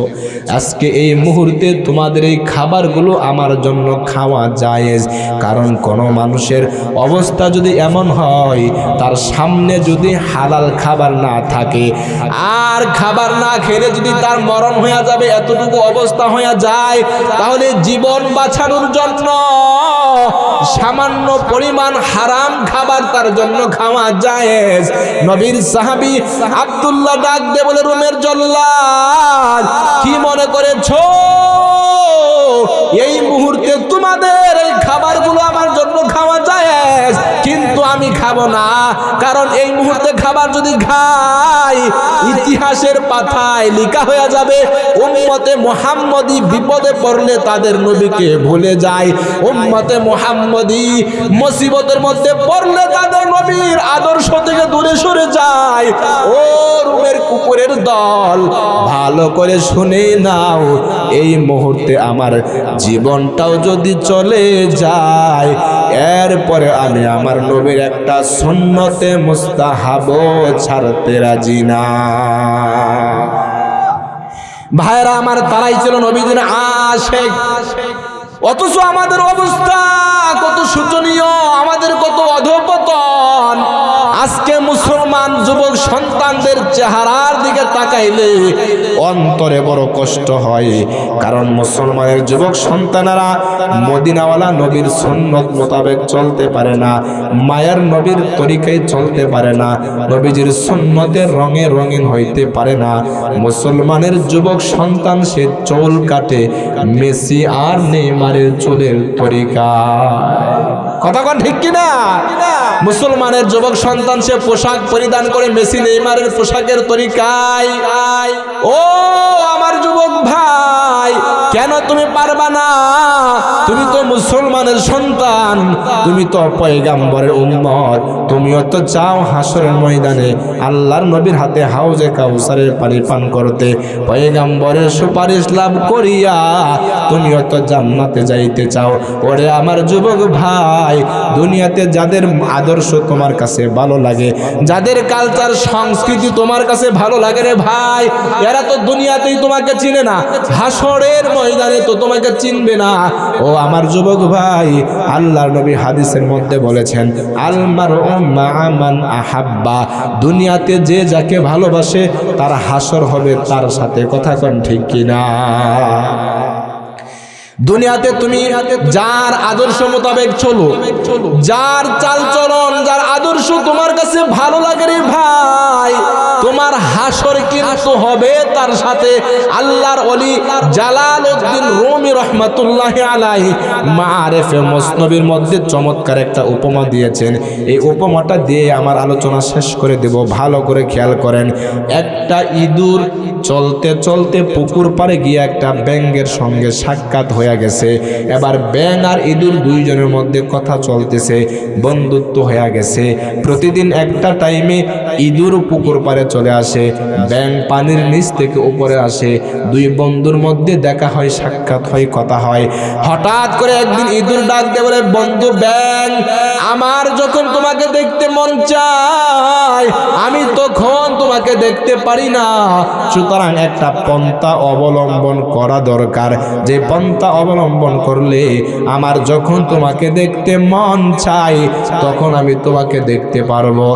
আজকে এই মুহূর্তে তোমাদের এই খাবারগুলো আমার জন্য খাওয়া জায়েজ? কারণ কোন মানুষের অবস্থা যদি এমন হয়, তার সামনে যদি হালাল খাবার না থাকে, আর খাবার না খেলে যদি তার মরণ হয়ে যাবে, এতটুকু অবস্থা হয়ে যায়, তাহলে জীবন বাঁচানোর জন্য সামান্য পরিমাণ হারাম খাবার তার জন্য খাওয়া জায়েজ। নবীর সাহাবী আব্দুল্লাহ ডাক দে বলে, রোমের জল্লাদ, কি মনে করেছো এই মুহূর্তে তোমাদের এই খাবারগুলো আমার জন্য খাওয়া জায়েজ? কিন্তু আমি খাবো না, কারণ এই মুহূর্তে খাবার যদি খাই, ইতিহাসের পাতায় লেখা হয়ে যাবে উম্মতে মুহাম্মদী বিপদে পড়লে তাদের নবীকে ভুলে যায়, উম্মতে মুহাম্মদী মুসিবতের মধ্যে পড়লে তাদের নবীর আদর্শ থেকে দূরে সরে যায়। ও রোমের কুকুরের দল, ভালো করে শুনে নাও, এই মুহূর্তে আমার জীবনটাও যদি চলে যায়, এরপরে আমি আমার নবীর একটা সুন্নতে মুস্তাহাব ছাড়তে রাজি না। ভাইরা আমার, তারাই ছিল নবীদের আশিক। অথচ আমাদের অবস্থা কত শোচনীয়, আমাদের কত অধঃপতন। আজকে মুসলমান যুবক সন্তানদের চেহারার দিকে তাকাইলে অন্তরে বড় কষ্ট হয়। কারণ মুসলমানের যুবক সন্তানেরা মদিনাওয়ালা নবীর সুন্নত মোতাবেক চলতে পারে না, মায়ের নবীর তরিকায় চলতে পারে না, নবীজির সুন্নতের রঙে রঙিন হইতে পারে না। মুসলমানের যুবক সন্তান সে চুল কাটে মেসি আর নেইমারের চুলের তরিকা। কথা কোন ঠিক কিনা? মুসলমানের যুবক সন্তান সে পোশাক পরিধান করে মেসি নেইমারের পোশাকের তরিকায়। ও আমার যুবক ভাই, কেন তুমি পারবা না? তুমি তো মুসলমানের সন্তান, তুমি তো পয়গাম্বরের উম্মত, তুমিও তো চাও হাসরের ময়দানে আল্লাহর নবীর হাতে হাউজে কাউসারের পানি পান করতে, পয়গাম্বরের সুপারিশ লাভ করিয়া তুমিও তো জান্নাতে যাইতে চাও। ওরে আমার যুবক ভাই, দুনিয়াতে যাদের আদর্শ তোমার কাছে ভালো লাগে, যাদের কালচার সংস্কৃতি তোমার কাছে ভালো লাগে রে ভাই, এরা তো দুনিয়াতেই তোমাকে চিনে না, হাসরের ময়দানে তো তোমাকে চিনবে না। ও আমার যুবক ভাই, আল্লাহর নবী হাদিসের মধ্যে বলেছেন, আল মারউ মা'a মান আহাব্বা, দুনিয়াতে যে যাকে ভালোবাসে তার হাসর হবে তার সাথে। কথা কোন ঠিক কিনা? দুনিয়াতে তুমি যার আদর্শ মোতাবেক চলো, যার চাল চলন, যার আদর্শ তোমার কাছে ভালো লাগে রে ভাই, তোমার হাসর কিন্তু হবে তার সাথে। আল্লাহর ওলি জালালউদ্দিন রুমি রাহমাতুল্লাহি আলাইহি মাআরিফে মুসনবির মধ্যে চমৎকার একটা উপমা দিয়েছেন। এই উপমাটা দিয়ে আমার আলোচনা শেষ করে দেব, ভালো করে খেয়াল করেন। একটা ইঁদুর চলতে চলতে পুকুর পাড়ে গিয়ে একটা ব্যাঙের সঙ্গে সাক্ষাৎ হয়ে গেছে। এবার ব্যাঙ আর ইঁদুর দুইজনের মধ্যে কথা চলতেছে, বন্ধুত্ব হয়ে গেছে। প্রতিদিন একটা টাইমে ইঁদুর পুকুর পাড়ে চলে আসে, ব্যাঙ পানির নিচ থেকে উপরে আসে, দুই বন্ধুর মধ্যে দেখা হয়, সাক্ষাৎ হয়, কথা হয়। হঠাৎ করে একদিন ইঁদুর ডাক দিয়ে বলে, বন্ধু ব্যাঙ, আমার যখন তোমাকে দেখতে মন চায় আমি তখন তোমাকে দেখতে পারি না, সুতরাং একটা পন্থা অবলম্বন করা দরকার, যে পন্থা অবলম্বন করলে আমার যখন তোমাকে দেখতে মন চায় তখন আমি তোমাকে দেখতে পারবো।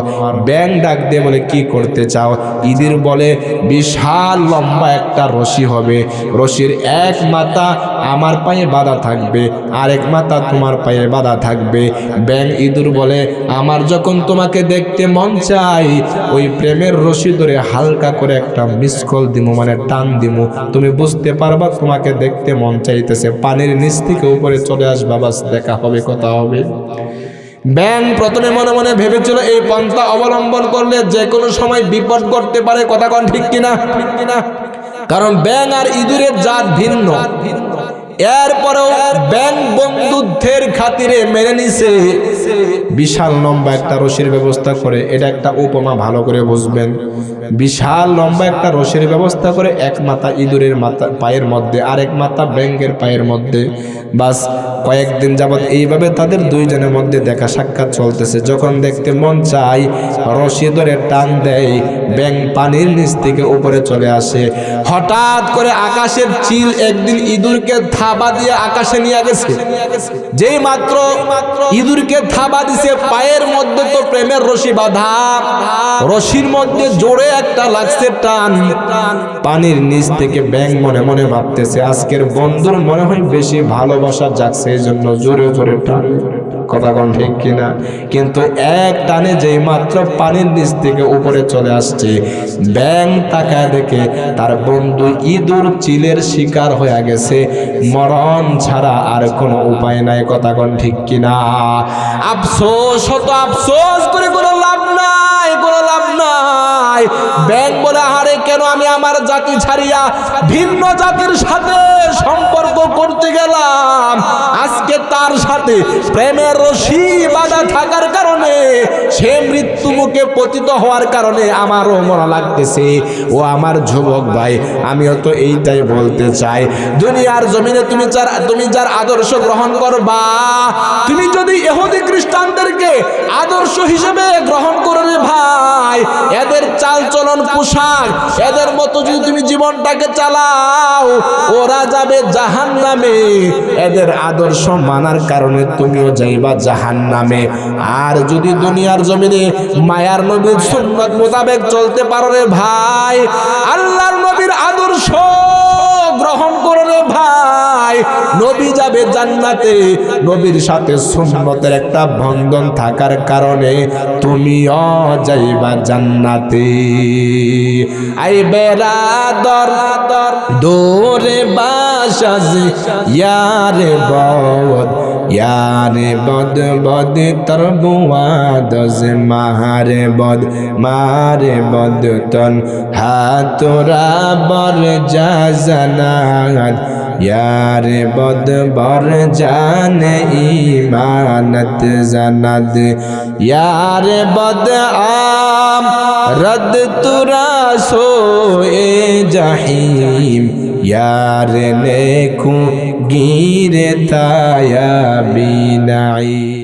ব্যাঙ ডাক দিয়ে বলে, কি করতে চাও? ইঁদুর বলে, বিশাল লম্বা একটা রশি হবে, রশির এক মাথা আমার পায়ে বাঁধা থাকবে, আরেক মাথা তোমার পায়ে বাঁধা থাকবে। ব্যাঙ ইঁদুর বলে, আমার যখন তোমাকে দেখতে মন চাই ওই প্রেমের রশি ধরে হালকা করে একটা মিসকল দিমু, মানে টান দিমু, তুমি বুঝতে পারবা তোমাকে দেখতে মন চাইতেছে, পানির নিচ থেকে উপরে চলে আসবা, বাস দেখা হবে, কথা হবে। ব্যাঙ প্রথমে মনে মনে ভেবেছিল এই পন্থা অবলম্বন করলে যে কোনো সময় বিপদ ঘটতে পারে। কথা কোন ঠিক কিনা? কারণ ব্যাঙ আর ইঁদুরের জাত ভিন্ন। এরপরেও ব্যাঙ বন্ধুত্বের খাতিরে মেনে নিছে, বিশাল লম্বা একটা রশির ব্যবস্থা করে। এটা একটা উপমা, ভালো করে বুঝবেন। বিশাল লম্বা একটা রশির ব্যবস্থা করে, এক মাথা ইঁদুরের মাথা পায়ের মধ্যে, আরেক মাথা ব্যাঙের পায়ের মধ্যে। বাস কয়েকদিন যাবৎ এইভাবে তাদের দুইজনের মধ্যে দেখা সাক্ষাৎ চলতেছে। যখন দেখতে মন চাই রশি ধরে টান দেয়, ব্যাঙ পানির নিচ থেকে উপরে চলে আসে। হঠাৎ করে আকাশের চিল একদিন ইঁদুরকে থাবা দিয়ে আকাশে নিয়ে গেছে। যেই মাত্র ইঁদুরকে থাবা দিছে, পায়ের মধ্যে তো প্রেমের রশি বাঁধা, রশির মধ্যে জোরে একটা লাগছে টান। পানির নিচ থেকে ব্যাঙ মনে মনে ভাবতেছে, আজকের বন্ধুর মনে হয় বেশি ভালোবাসা জাগছে, এই জন্য জোরে জোরে টান। কথা কোন ঠিক কিনা? কিন্তু এক টানে যেই মাত্র পানির নিচ থেকে উপরে চলে আসছে, ব্যাঙ তাকায় দেখে তার বন্ধু ইঁদুর চিলের শিকার হয়ে গেছে, মরণ ছাড়া আর কোনো উপায় নাই। কথা কোন ঠিক কিনা? আফসোস, শত আফসোস করে কোনো লাভ নাই, কোনো লাভ নাই। ভাই। ব্যাং বলে, আরে কেন আমি আমার জাতি ছাড়িয়া ভিন্ন জাতির সাথে সম্পর্ক করতে গেলাম? আজকে তার সাথে প্রেমের রশি বাঁধা থাকার কারণে, সে মৃত্যু মুখে পতিত হওয়ার কারণে আমারও মনে লাগতেছে। ও আমার যুবক ভাই, আমিও তো এইটাই বলতে চাই, দুনিয়ার জমিনে তুমি যার আদর্শ গ্রহণ করবা, তুমি যদি ইহুদি খ্রিস্টানদেরকে আদর্শ হিসেবে গ্রহণ করে রে ভাই, এদের চাল চলন পোশাক এদের মতো যদি তুমি জীবনটাকে চালাও, ওরা যাবে জাহান্নামে। এদের আদর্শ মানার কারণে তুমিও যাইবা জাহান্নামে। আর যদি দুনিয়ার জমিনে মায়ার নবীর সুন্নাত মোতাবেক চলতে পারো রে ভাই, আল্লাহর নবীর আদর্শ গ্রহণ করো রে ভাই, নবী যাবে জান্নাতে। নবীর সাথে সুন্নতের একটা বন্ধন থাকার কারণে তুমিও যাইবা জান্নাতে। আই বেরাদর দোরে বাসাজ ইয়ারে বদ বদ তর বুয়াদ মারে বদ তন হাতরা বর জানাত यारे बद बर जान ईमानत जनाद यारे बद आम रद तुरा सोए जहीम यार नेकू गिरे ताया बिनाई।